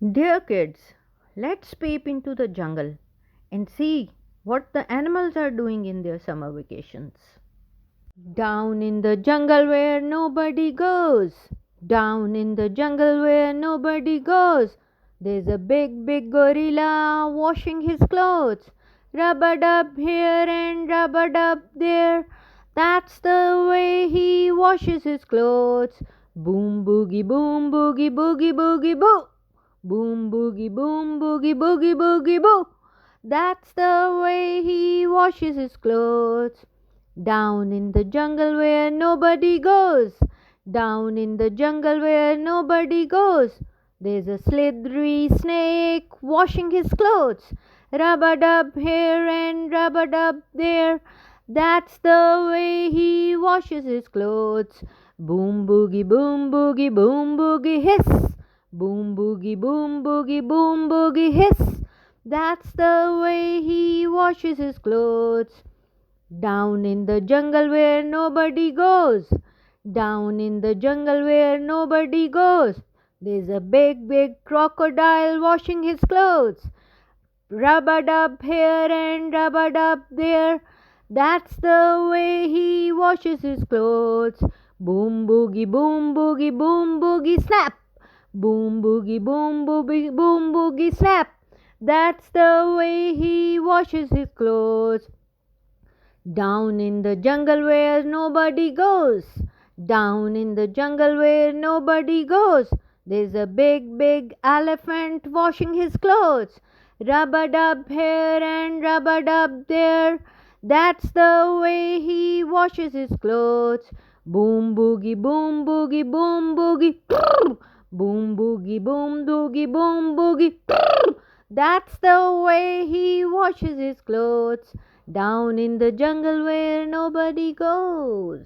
Dear kids, let's peep into the jungle and see what the animals are doing in their summer vacations. Down in the jungle where nobody goes, down in the jungle where nobody goes, there's a big, big gorilla washing his clothes. Rub-a-dub here and rub-a-dub there. That's the way he washes his clothes. Boom boogie boom boogie boogie boogie boo. Boom boogie boom boogie boogie boogie boo. That's the way he washes his clothes. Down in the jungle where nobody goes. Down in the jungle where nobody goes. There's a slithery snake washing his clothes. Rub-a-dub here and rub-a-dub there. That's the way he washes his clothes. Boom boogie boom boogie hiss. Boom boogie boom boogie hiss. That's the way he washes his clothes. Down in the jungle where nobody goes. Down in the jungle where nobody goes. There's a big, big crocodile washing his clothes. Rub-a-dub here and rub-a-dub there. That's the way he washes his clothes. Boom boogie snap. Boom boogie snap. That's the way he washes his clothes. Down in the jungle where nobody goes. Down in the jungle where nobody goes. There's a big, big elephant washing his clothes. Rub-a-dub here and rub-a-dub there. That's the way he washes his clothes. Boom boogie boom boogie boom boogie. Boom boogie boom boogie. That's the way he washes his clothes. Down in the jungle where nobody goes.